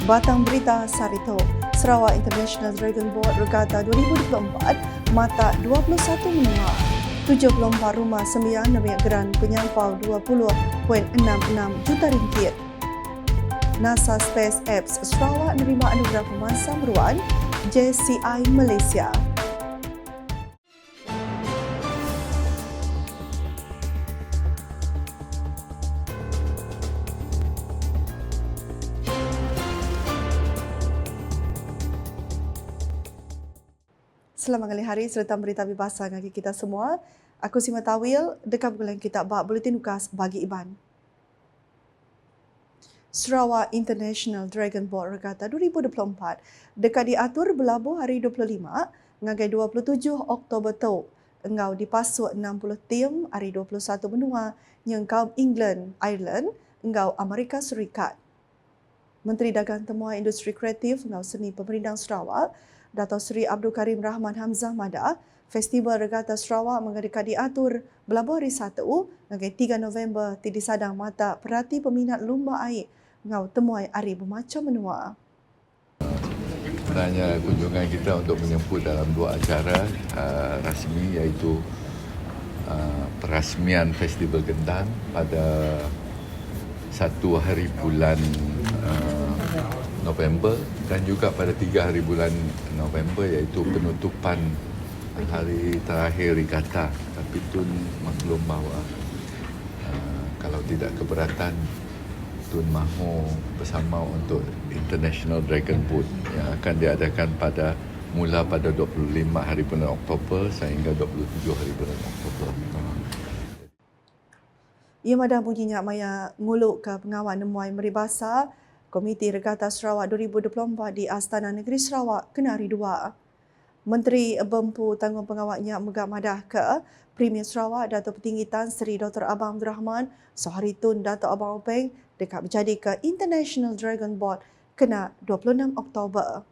Batang Berita Sarito, Sarawak International Dragon Boat Regatta 2024, mata 21 menua. 74 rumah sembilan naik geran penyampau 20.66 juta ringgit. NASA Space Apps Sarawak menerima anugerah pemasa meruan JCI Malaysia. Selamat hari serta berita bebasa bagi kita semua. Aku Sima Tawil, dekat bulan kita bak Buletin Ukas bagi Iban. Sarawak International Dragon Boat Regatta 2024 dekat diatur berlabuh hari 25 ngagai 27 Oktober tu. Engau dipasuk 60 tim hari 21 benua yang kaum England, Ireland, engau Amerika Serikat. Menteri Dagang Temuan Industri Kreatif engau Seni Pemerintah Sarawak Dato' Seri Abdul Karim Rahman Hamzah Mada, Festival Regatta Sarawak mengedekat diatur berlabuh hari 1 ngagai 3 November di sadang mata perhati peminat lumba air ngau temuai hari bermacam menua. Sebenarnya kunjungan kita untuk menyambut dalam dua acara rasmi iaitu perasmian Festival Gendang pada 1 hari bulan November dan juga pada 3 hari bulan November iaitu penutupan hari terakhir regatta. Tapi Tun maklum bahawa kalau tidak keberatan, Tun mahu bersama untuk International Dragon Boat yang akan diadakan mula pada 25 hari bulan Oktober sehingga 27 hari bulan Oktober. Ia madah bunyinya maya nguluk ke pengawal nemuai meribasa Komiti Regatta Sarawak 2024 di Astana Negeri Sarawak kena hari 2. Menteri Bempu Tanggung Pengawalnya megak madah ke Premier Sarawak Dato' Petinggi Tan Sri Dr. Abang Abdul Rahman Sehari Tun Dato' Abang Openg dekat berjadi ke International Dragon Boat kena 26 Oktober.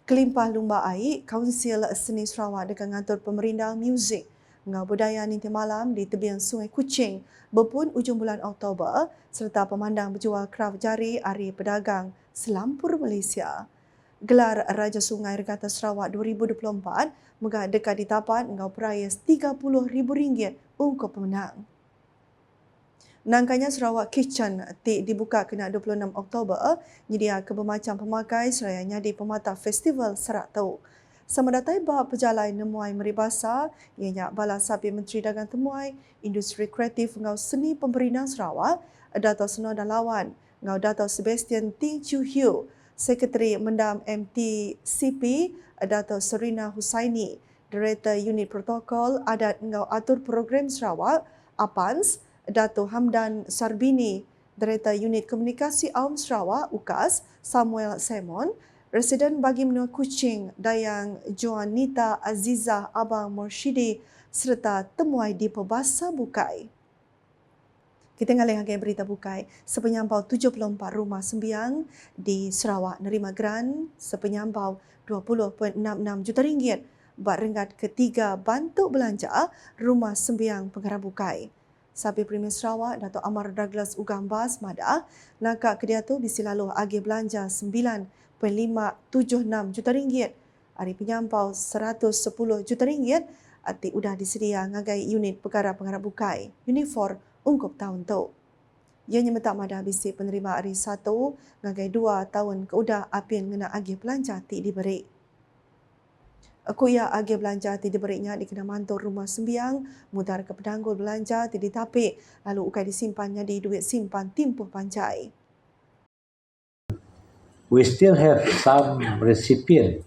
Kelimpah lumba air, Kaunsil Seni Sarawak dekat ngatur pemerintah muzik ngau budaya nanti malam di tebian Sungai Kuching berpun ujung bulan Oktober serta pemandang berjual kraft jari Hari Pedagang Selampur Malaysia. Gelar Raja Sungai Regatta Sarawak 2024 megah dekat ditapat ngau perayas RM30,000 untuk pemenang. Nangkanya Sarawak Kitchen dibuka kena 26 Oktober nyedia ke bermacam pemakai seraya nyadi pemata festival serak tau. Sama datai bab pejalan nemuai meribasa ianya bala sapi Menteri Dagang Temuai Industri Kreatif ngau Seni Pemerintah Sarawak Dato' Senoda Lawan ngau Dato' Sebastian Ting Chu Hiu, Sekretari Mendam MTCP Dato' Serina Husaini, Director Unit Protokol Adat ngau Atur Program Sarawak APANS Dato' Hamdan Sarbini, Director Unit Komunikasi Awam Sarawak UKAS Samuel Simon, Residen bagi menua Kuching Dayang Joanita Azizah Abang Mursyidi serta temuai di Pebasa Bukai. Kita ngalih agen berita Bukai, sepenyampau 74 rumah sembiang di Sarawak nerima geran sepenyampau 20.66 juta ringgit buat ringkat ketiga bantuk belanja rumah sembiang pengarah Bukai. Sabi Premier Sarawak Dato' Amar Douglas Ugambas Mada nakak kediatu bisi lalu agi belanja 9.576 juta ringgit. Hari penyampau 110 juta ringgit arti udah disedia ngagai unit perkara pengarah Bukai uniform ungkup tahun tu. Ianya metak madah bisi penerima hari 1 ngagai 2 tahun keudah apin ngena agi belanja ti diberi. Akuya agi belanja ti diberinya dikena mantur rumah sembiang, mudar ke pedanggul belanja ti ditapik, lalu ukai disimpannya di duit simpan timpuh pancai. We still have some recipient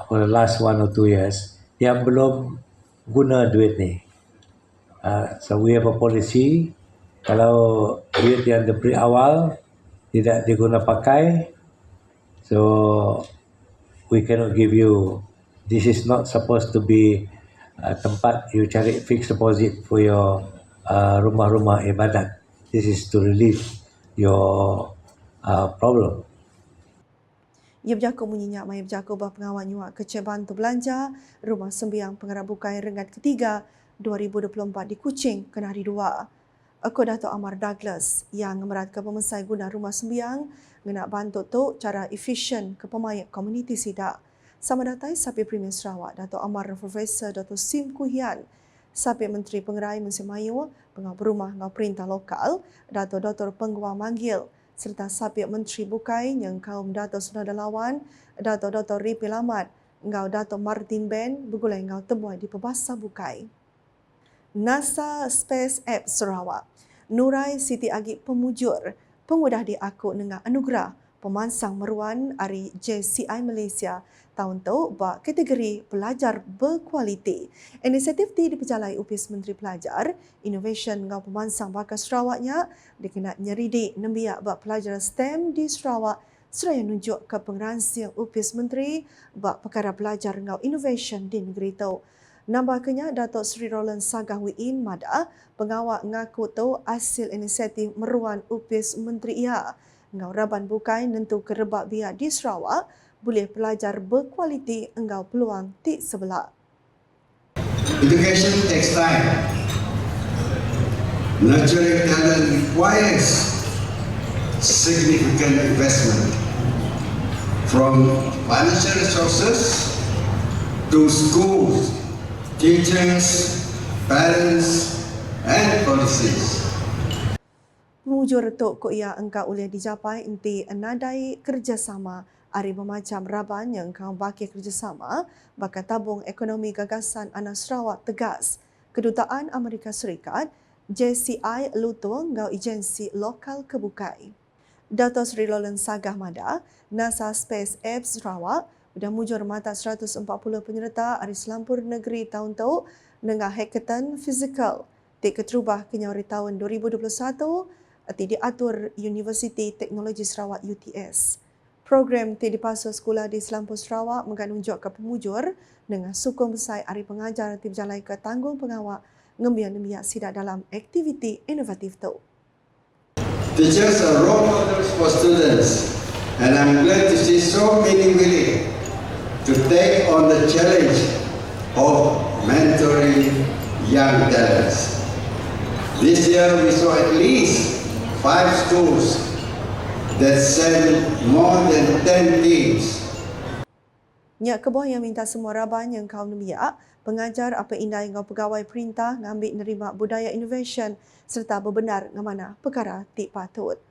for the last 1 or 2 years yang belum guna duit ni. So we have a policy, kalau duit yang diberi awal tidak diguna pakai, so we cannot give you. This is not supposed to be tempat you cari fixed deposit for your rumah-rumah ibadat. This is to relieve your problem. Ia berjaku menyenyak maya berjaku bah pengawal nyuak keceban tu belanja rumah sembiang pengarah Bukai rengat ketiga 2024 di Kuching kena hari 2. Aku Dato' Amar Douglas yang memerat ke pemesai guna rumah sembiang ngena bantu tu cara efisien ke pemayak komuniti sidak. Sama datai Sapi Premier Sarawak Dato' Amar Profesor Dr. Sim Kuhian, Sapi Menteri Pengerai Musim Mayu, Pengau Berumah Ngau Perintah Lokal, Dato' Dr. Penggua Manggil, serta Sapi Menteri Bukai yang kaum Dato' Senada Lawan, Dato' Dr. Ripi Lamat, Ngau Dato' Martin Ben, bergulai ngau temuai di Pebasa Bukai. NASA Space App Sarawak, Nurai Siti Agip Pemujur, pengudah di aku dengan anugerah pemansang meruan hari JCI Malaysia tahun tu bak kategori pelajar berkualiti. Inisiatif ti diperjalai Upis Menteri Pelajar, Innovation ngau pemansang bakat Sarawaknya dikena nyeridi nembiak bak pelajar STEM di Sarawak seraya nunjuk ke pengeransiang Upis Menteri bak perkara pelajar ngau innovation di negeri tu. Nambahkannya, Datuk Seri Roland Sagah Wiin Mada, pengawak ngaku tu hasil inisiatif meruan Upis Menteri ia. Engau Raban Bukai nentu kerebak biak di Sarawak, boleh pelajar berkualiti engau peluang ti sebelah. Education takes time. Nurturing talent requires significant investment from financial resources to schools, teachers, parents and policies. Mujur tok ko ia engkau boleh dicapai inti enadai kerjasama hari bermacam Raban yang engkau baki kerjasama bakal tabung ekonomi gagasan anak Sarawak tegas. Kedutaan Amerika Serikat, JCI Lutung ngau agensi lokal kebukai. Dato' Seri Roland Sagah Mada, NASA Space App Sarawak sudah mujur mata 140 penyerta hari selampur negeri tahun tu dengan hackathon fizikal. Tik keterubah kenyawari tahun 2021 diatur Universiti Teknologi Sarawak UTS. Program dipasal sekolah di Selampur Sarawak menganunjuk ke pemujur dengan sukung besar hari pengajar berjalai ke tanggung pengawak ngembiak-ngembiak sidak dalam aktiviti inovatif tu. Teachers are role models for students, and I'm glad to see so many willing to take on the challenge of mentoring young talents. This year we saw at least 5 schools that sent more than 10 teams. Nyak kebah yang minta semua Raban yang kau nemiak, pengajar apa indai ngau pegawai perintah ngambil nerima budaya innovation serta berbenar ngamana perkara tik patut.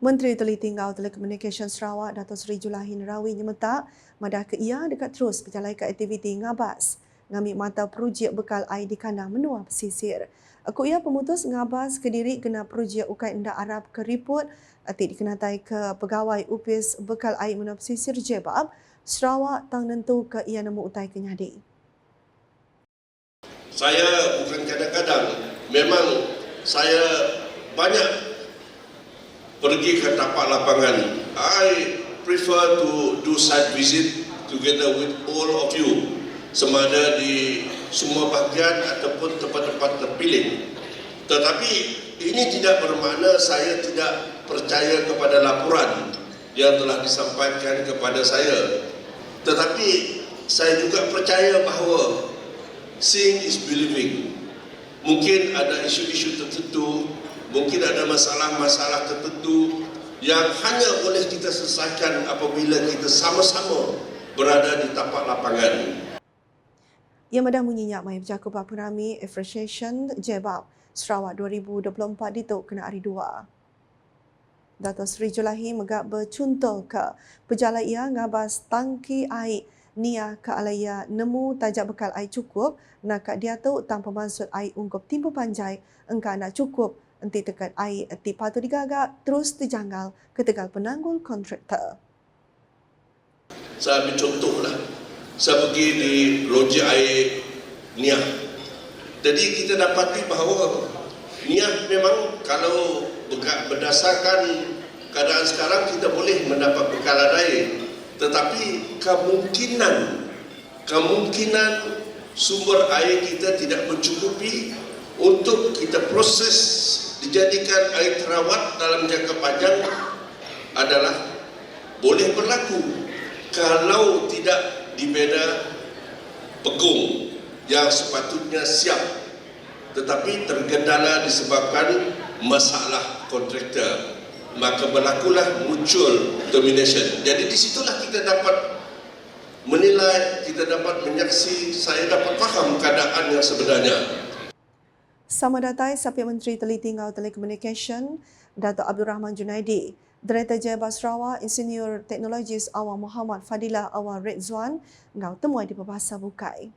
Menteri Teliti Ngau Telekomunikasi Sarawak Dato' Seri Julahi Nerawi nyemetak madah ke ia dekat terus berjalai ke aktiviti ngabas ngambil mata projek bekal air di kandang menua pesisir. Aku ia pemutus ngabas ke diri kena projek ukai endak Arab ke report atik dikenatai ke pegawai Upis bekal air menua pesisir Jebab Sarawak tang nentu ke ia nemu utai kenyadi. Saya bukan kadang-kadang, memang saya banyak pergi ke tapak lapangan. I prefer to do site visit together with all of you, sama ada di semua bahagian ataupun tempat-tempat terpilih. Tetapi ini tidak bermakna saya tidak percaya kepada laporan yang telah disampaikan kepada saya. Tetapi saya juga percaya bahawa seeing is believing. Mungkin ada isu-isu tertentu, mungkin ada masalah-masalah tertentu yang hanya boleh kita selesaikan apabila kita sama-sama berada di tapak lapangan. Ia madah menyenyak mai bercakup Apurami Appreciation Jebab Sarawak 2024 dituk kena hari 2. Dato' Seri Julahi megak bercontoh ke pejalan ia ngabas tangki air Nia ke alaya nemu tajak bekal air cukup nak dia tu tanpa maksud air ungkup timpa panjai engkau nak cukup enti tekat air eti patut digagak terus terjanggal ke tegal penanggul kontraktor. Saya ambil contohlah. Saya pergi di loji air Niah. Jadi kita dapati bahawa Niah memang kalau berdasarkan keadaan sekarang kita boleh mendapat bekalan air. Tetapi kemungkinan sumber air kita tidak mencukupi untuk kita proses dijadikan air terawat dalam jangka panjang adalah boleh berlaku kalau tidak dibina pegung yang sepatutnya siap tetapi tergendala disebabkan masalah kontraktor, maka berlakulah muncul termination. Jadi di situlah kita dapat menilai, kita dapat menyaksi, saya dapat faham keadaan yang sebenarnya. Sama datai Sapi Menteri Teliti Ngau Telekomunikasi Dato' Abdul Rahman Junaidi, Director Jaya Bas Sarawak, Insinyur Teknologis Awang Muhammad Fadilah Awang Redzwan ngau temui di Perbahasa Bukai.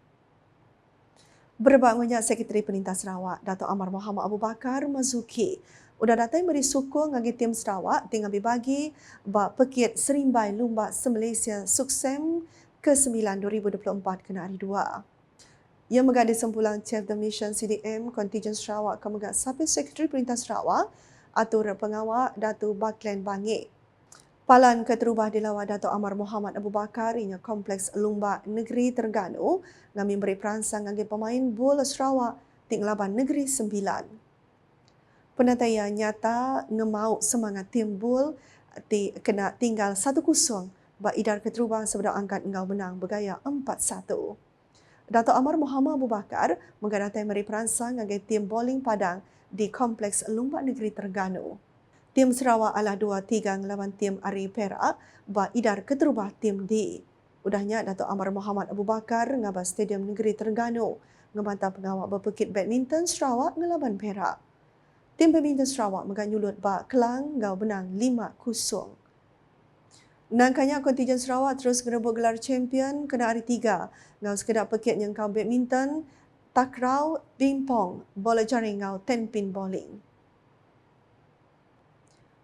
Berbangunnya Sekretari Penintas Sarawak, Dato' Amar Muhammad Abu Bakar Mazuki, udah datai beri syukur ngagi tim Sarawak tinggal dibagi bak pekit Serimbai Lumba Se-Malaysia Suksem ke-9 2024 kena hari 2. Ia menggadi sempulang Chief the Mission CDM Kontijen Sarawak Kemegat Sapi Sekretari Penintas Sarawak Atur Pengawal Dato' Baklen Bangit. Palan Keterubah Dilawat Dato' Amar Muhammad Abu Bakar inya Kompleks Lumba Negeri Terengganu ngami beri perangsang ngagi pemain bola Sarawak ting laban Negeri 9. Penataian nyata ngemau semangat tim bol kena tinggal 1-0 bak idar Keterubah sebelum angkat engau menang bergaya 4-1. Dato' Amar Muhammad Abu Bakar mengadatai meri perangsang ngagi tim bowling Padang di Kompleks Lumba Negeri Terengganu. Tim Sarawak adalah 2-3 ngelawan tim Ari Perak bak idar Keterubah tim D. Udahnya Dato' Amar Muhammad Abu Bakar ngabah Stadium Negeri Terengganu ngebantah pengawal berpekit badminton Sarawak ngelawan Perak. Tim badminton Sarawak meganyulut bak Kelang ngau menang 5-0. Nangkanya kontijen Sarawak terus merebut gelar champion kena hari 3 ngau sekedar pekit yang kau badminton, takraw, ping-pong, bola jaring ngau 10 pin bowling.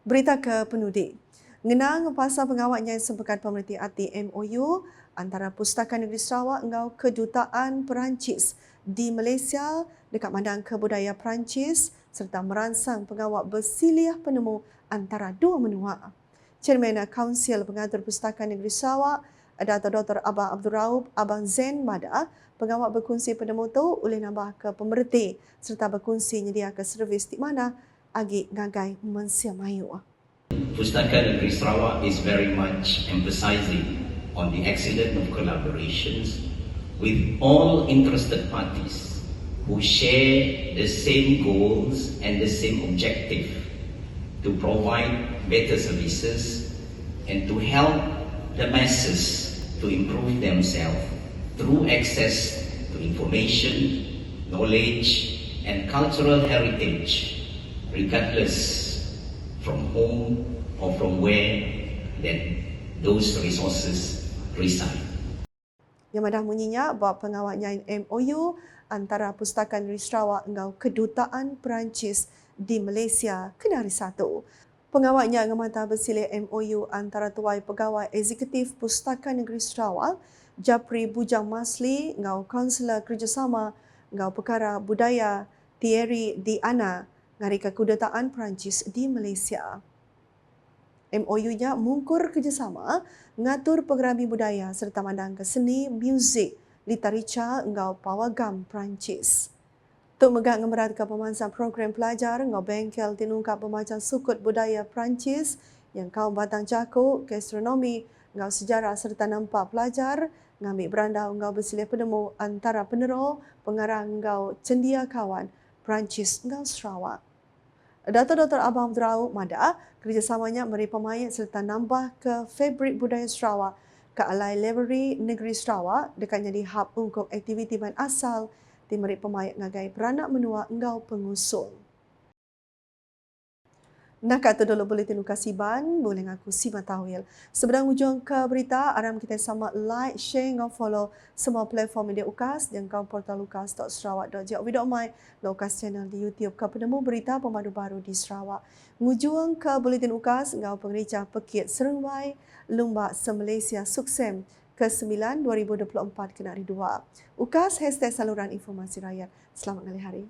Berita ke penudik. Ngenang pasal pengawalnya sepekan pemerhati arti MOU antara Pustakaan Negeri Sarawak ngau Kedutaan Perancis di Malaysia dekat Madang Kebudayaan Perancis serta merangsang pengawal bersiliah penemu antara dua menua. Chairman Kaunsil Pengatur Pustakaan Negeri Sarawak, Dato' Dr. Abang Abdul Raub Abang Zain Mada, pengawal berkongsi penemu tu oleh nambah ke pemerhati serta berkongsi nyedia ke servis di mana agi ngagai mensiamayu. Pustakaan Negeri Sarawak is very much emphasizing on the excellence of collaborations with all interested parties who share the same goals and the same objective to provide better services and to help the masses to improve themselves through access to information, knowledge and cultural heritage regardless from whom or from where that those resources reside. Yang madah bunyinya bahawa pengawalnya MOU antara Pustakaan Negeri Sarawak dengan Kedutaan Perancis di Malaysia kena hari 1. Pengawalnya ngemata bersilih MOU antara Tuai Pegawai Eksekutif Pustakaan Negeri Sarawak, Japri Bujang Masli, ngau Kaunselor Kerjasama, ngau Perkara Budaya Thierry Diana, ngari Kedutaan Perancis di Malaysia. MOU-nya mungkur kerjasama ngatur pengerami budaya serta mandang ke seni, muzik, literatur ngau pawagam Perancis. Tok megak ngemerat ke pemansang program pelajar ngau bengkel tinungkap pemacang sukut budaya Perancis yang kau batang jakuk, gastronomi, ngau sejarah serta nampak pelajar ngambil berandau ngau bersilih penemu antara penero, pengarah ngau cendia kawan Perancis ngau Sarawak. Dato' Dr. Abang Abdul Raub Mada, kerjasamanya beri pemain serta nambah ke fabrik budaya Sarawak ke Alai Library Negeri Sarawak dekat jadi hub untuk aktiviti main asal di meri pemain ngagai beranak menua engau pengusung. Nak kata dulu buletin Ukasiban, boleh ngaku Sima Tawil. Sebelum ujung ke berita, aram kita sama like, share, ngau follow semua platform media Ukas dan kau portal ukas.sarawak.gov.my, Ukas channel di YouTube ke penemu berita pemadu baru di Sarawak. Ngujung ke buletin Ukas, ngau pengericah pekit Serengai, Lumba Se-Malaysia Suksem ke-9 2024 kena hari 2. Ukas #saluran informasi rakyat. Selamat hari.